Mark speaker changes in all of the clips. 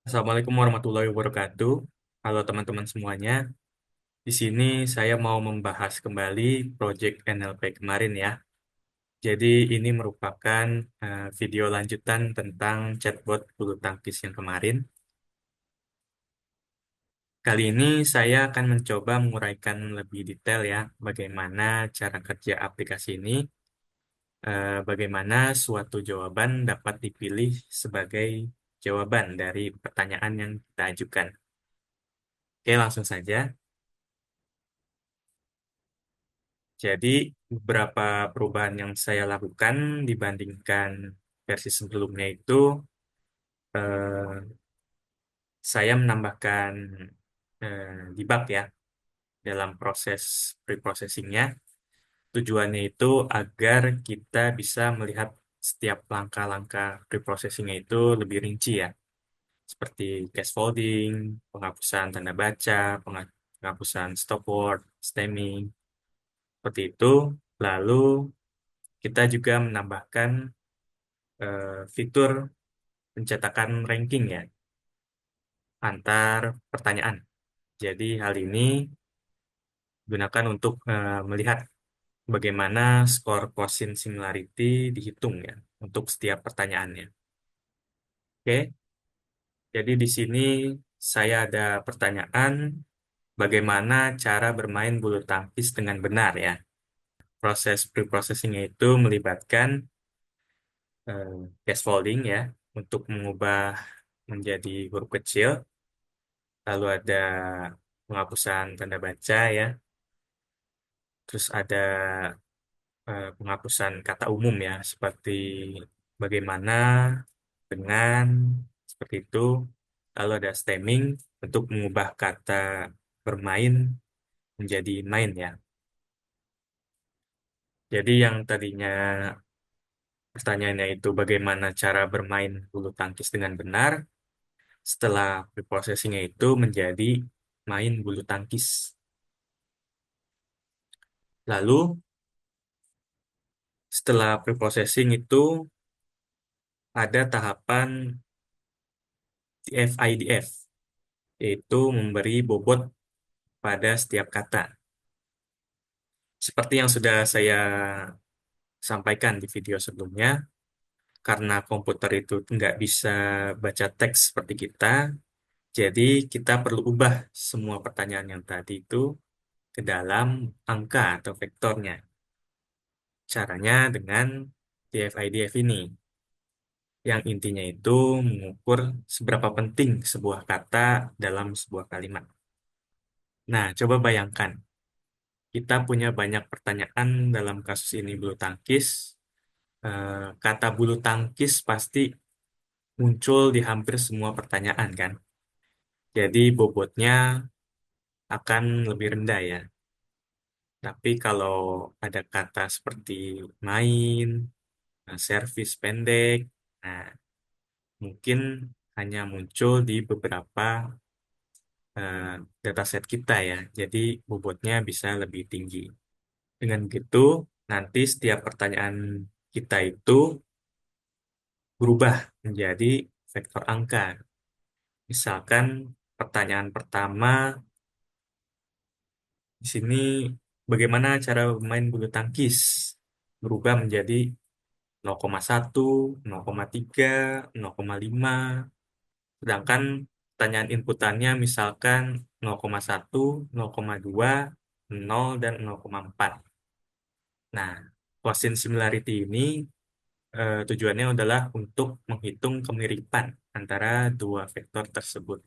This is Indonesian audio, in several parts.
Speaker 1: Assalamualaikum warahmatullahi wabarakatuh. Halo teman-teman semuanya. Di sini saya mau membahas kembali proyek NLP kemarin ya. Jadi ini merupakan video lanjutan tentang chatbot bulu tangkis yang kemarin. Kali ini saya akan mencoba menguraikan lebih detail ya, bagaimana cara kerja aplikasi ini, bagaimana suatu jawaban dapat dipilih sebagai jawaban dari pertanyaan yang kita ajukan. Oke, langsung saja. Jadi, beberapa perubahan yang saya lakukan dibandingkan versi sebelumnya itu, eh, saya menambahkan debug ya dalam proses pre-processingnya. Tujuannya itu agar kita bisa melihat setiap langkah-langkah pre-processingnya itu lebih rinci ya, seperti case folding, penghapusan tanda baca, penghapusan stop word, stemming, seperti itu. Lalu kita juga menambahkan fitur pencetakan ranking ya antar pertanyaan. Jadi hal ini gunakan untuk melihat bagaimana skor quotient similarity dihitung ya untuk setiap pertanyaannya. Oke, jadi di sini saya ada pertanyaan bagaimana cara bermain bulu tangkis dengan benar ya. Proses pre-processingnya itu melibatkan eh, case folding ya untuk mengubah menjadi huruf kecil. Lalu ada penghapusan tanda baca ya, terus ada penghapusan kata umum ya, seperti bagaimana, dengan, seperti itu. Lalu ada stemming untuk mengubah kata bermain menjadi main ya. Jadi yang tadinya pertanyaannya itu bagaimana cara bermain bulu tangkis dengan benar, setelah preprocessingnya itu menjadi main bulu tangkis. Lalu setelah preprocessing itu ada tahapan TF-IDF, yaitu memberi bobot pada setiap kata. Seperti yang sudah saya sampaikan di video sebelumnya, karena komputer itu nggak bisa baca teks seperti kita, jadi kita perlu ubah semua pertanyaan yang tadi itu ke dalam angka atau vektornya. Caranya dengan TF-IDF ini, yang intinya itu mengukur seberapa penting sebuah kata dalam sebuah kalimat. Nah, coba bayangkan, kita punya banyak pertanyaan dalam kasus ini bulu tangkis. Kata bulu tangkis pasti muncul di hampir semua pertanyaan kan. Jadi bobotnya akan lebih rendah ya. Tapi kalau ada kata seperti main, servis pendek, nah mungkin hanya muncul di beberapa eh, dataset kita ya. Jadi bobotnya bisa lebih tinggi. Dengan begitu, nanti setiap pertanyaan kita itu berubah menjadi vektor angka. Misalkan pertanyaan pertama di sini bagaimana cara bermain bulu tangkis berubah menjadi 0,1, 0,3, 0,5. Sedangkan pertanyaan inputannya misalkan 0,1, 0,2, 0, dan 0,4. Nah, quotient similarity ini tujuannya adalah untuk menghitung kemiripan antara dua vektor tersebut.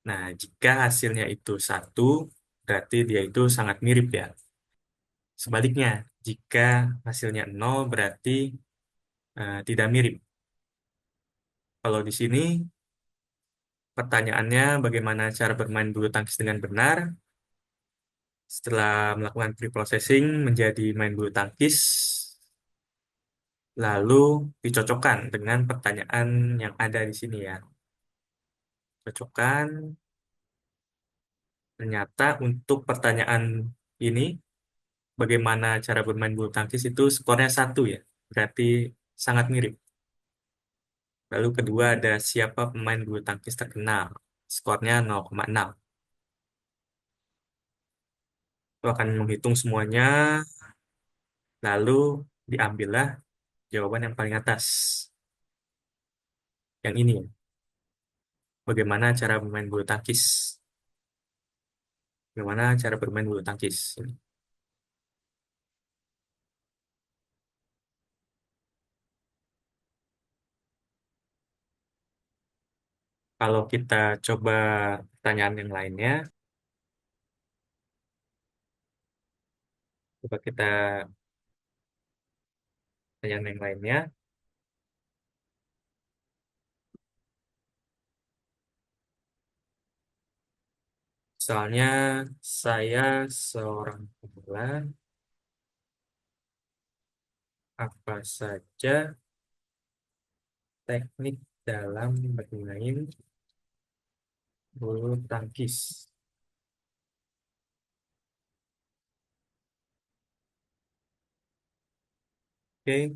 Speaker 1: Nah, jika hasilnya itu satu, berarti dia itu sangat mirip ya. Sebaliknya, jika hasilnya nol, berarti tidak mirip. Kalau di sini, pertanyaannya bagaimana cara bermain bulu tangkis dengan benar. Setelah melakukan pre-processing menjadi main bulu tangkis, lalu dicocokkan dengan pertanyaan yang ada di sini ya. Cocokkan, ternyata untuk pertanyaan ini, bagaimana cara bermain bulu tangkis itu skornya satu ya. Berarti sangat mirip. Lalu kedua ada siapa pemain bulu tangkis terkenal. Skornya 0,6. Itu akan menghitung semuanya, lalu diambillah jawaban yang paling atas. Yang ini ya. Bagaimana cara bermain bulu tangkis? Bagaimana cara bermain bulu tangkis? Kalau kita coba pertanyaan yang lainnya, coba kita pertanyaan yang lainnya. Soalnya saya seorang pemula, apa saja teknik dalam bermain bulu tangkis? Oke,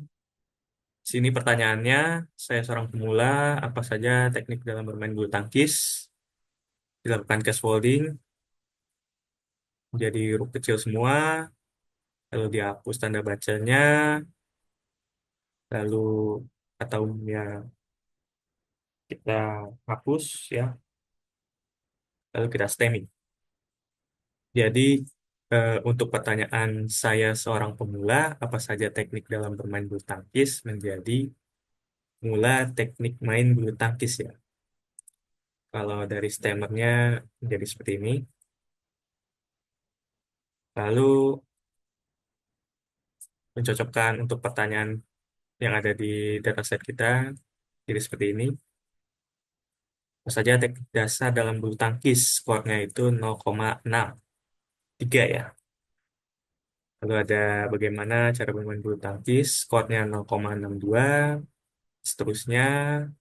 Speaker 1: sini pertanyaannya, saya seorang pemula, apa saja teknik dalam bermain bulu tangkis? Dilakukan scaffolding, jadi huruf kecil semua, lalu dihapus tanda bacanya, lalu atau ya kita hapus ya, lalu kita stemming. Jadi untuk pertanyaan saya seorang pemula, apa saja teknik dalam bermain bulu tangkis menjadi mula teknik main bulu tangkis ya. Kalau dari stemmernya menjadi seperti ini. Lalu mencocokkan untuk pertanyaan yang ada di dataset kita jadi seperti ini. Apa saja teknik dasar dalam bulu tangkis, skornya itu 0,63 ya. Lalu ada bagaimana cara bermain bulu tangkis, skornya 0,62, seterusnya.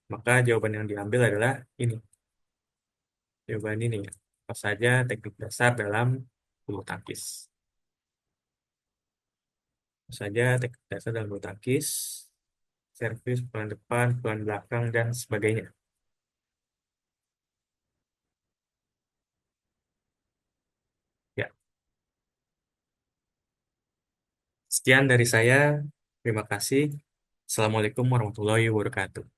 Speaker 1: Maka jawaban yang diambil adalah ini. Jawaban ini ya. Apa saja teknik dasar dalam bulu tangkis. Apa saja teknik dasar dalam bulu tangkis, servis, pelan depan, pelan belakang, dan sebagainya. Ya, sekian dari saya. Terima kasih. Assalamualaikum warahmatullahi wabarakatuh.